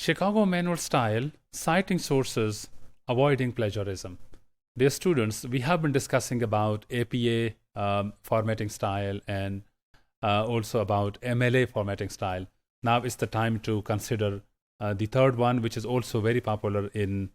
Chicago Manual Style, Citing Sources, Avoiding Plagiarism. Dear students, we have been discussing about APA formatting style and also about MLA formatting style. Now is the time to consider the third one, which is also very popular in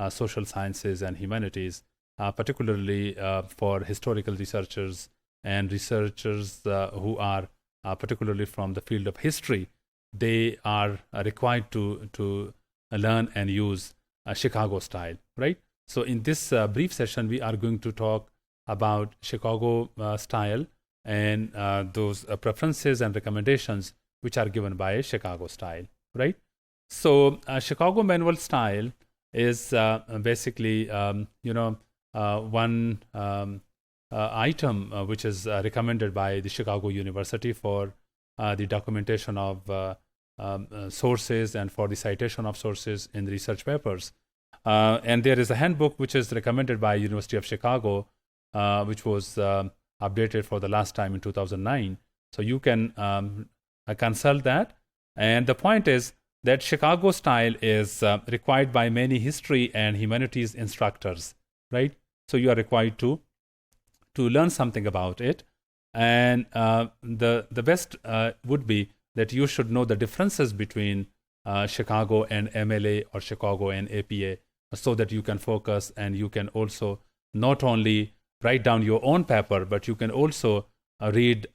social sciences and humanities, particularly for historical researchers and researchers who are particularly from the field of history. They are required to learn and use Chicago style, right? So in this brief session, we are going to talk about Chicago style and those preferences and recommendations which are given by Chicago style, right? So Chicago manual style is basically, one item which is recommended by the Chicago University for the documentation of sources and for the citation of sources in research papers. And there is a handbook which is recommended by University of Chicago, which was updated for the last time in 2009. So you can consult that. And the point is that Chicago style is required by many history and humanities instructors, right? So you are required to learn something about it. And the best would be that you should know the differences between Chicago and MLA or Chicago and APA, so that you can focus and you can also not only write down your own paper, but you can also read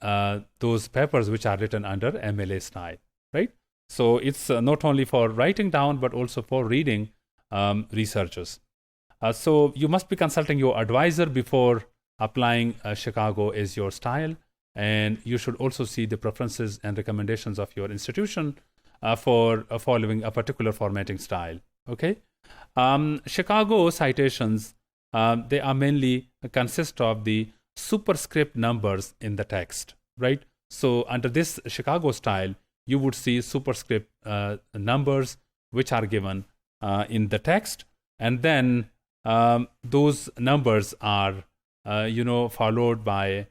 those papers which are written under MLA style, right? So it's not only for writing down, but also for reading researchers. So you must be consulting your advisor before applying Chicago as your style. And you should also see the preferences and recommendations of your institution for following a particular formatting style. Okay, Chicago citations, they are mainly consist of the superscript numbers in the text, right? So under this Chicago style, you would see superscript numbers which are given in the text, and then those numbers are followed by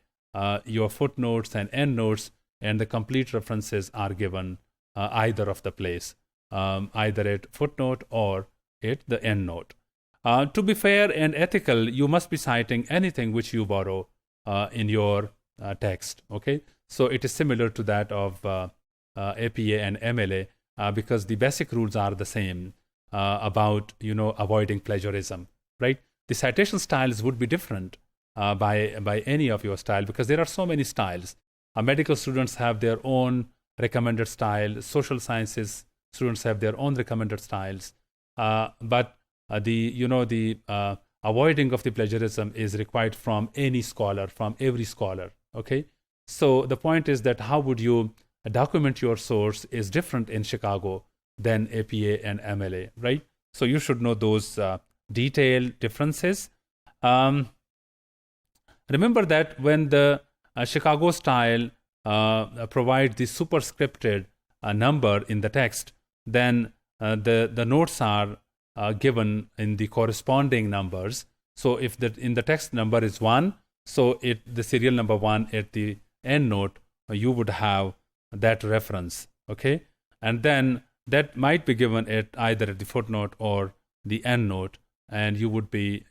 your footnotes and endnotes, and the complete references are given either of the place, either at footnote or at the endnote. To be fair and ethical, you must be citing anything which you borrow in your text. Okay, so it is similar to that of APA and MLA because the basic rules are the same about avoiding plagiarism, right? The citation styles would be different by any of your style, because there are so many styles. Medical students have their own recommended style. Social sciences students have their own recommended styles. But the avoiding of the plagiarism is required from any scholar, from every scholar. Okay, so the point is that how would you document your source is different in Chicago than APA and MLA, right? So you should know those detailed differences. Remember that when the Chicago style provides the superscripted number in the text, then the notes are given in the corresponding numbers. So if in the text number is 1, so the serial number 1 at the end note, you would have that reference, okay? And then that might be given at either at the footnote or the end note, and you would be,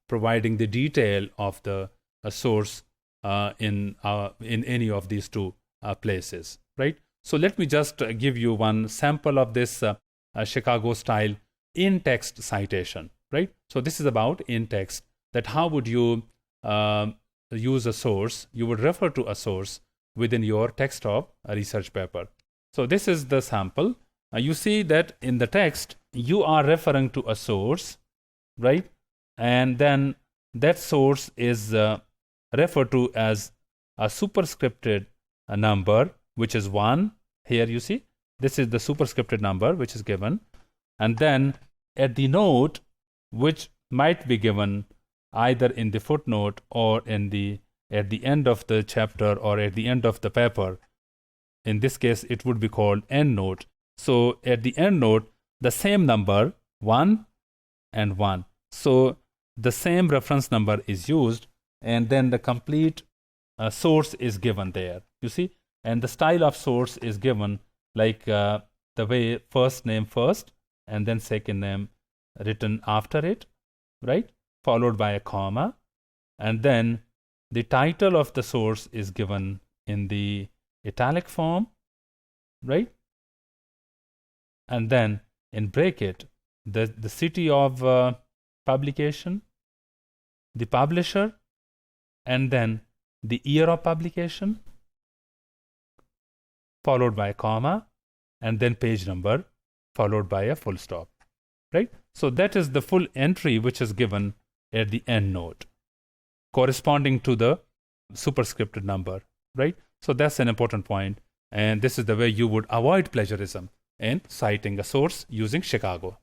providing the detail of the source in any of these two places, right? So let me just give you one sample of this Chicago style in-text citation, right? So this is about in-text, that how would you use a source? You would refer to a source within your text of a research paper. So this is the sample. You see that in the text, you are referring to a source, right? And then that source is referred to as a superscripted number, which is 1. Here you see, this is the superscripted number which is given. And then at the note, which might be given either in the footnote or at the end of the chapter or at the end of the paper. In this case, it would be called end note. So at the end note, the same number, 1 and 1. So the same reference number is used, and then the complete source is given there, you see, and the style of source is given like the way first name first and then second name written after it, right? Followed by a comma. And then the title of the source is given in the italic form, right? And then in bracket, the city of publication, the publisher, and then the year of publication, followed by a comma, and then page number, followed by a full stop, right? So that is the full entry which is given at the end note, corresponding to the superscripted number, right? So that's an important point. And this is the way you would avoid plagiarism in citing a source using Chicago.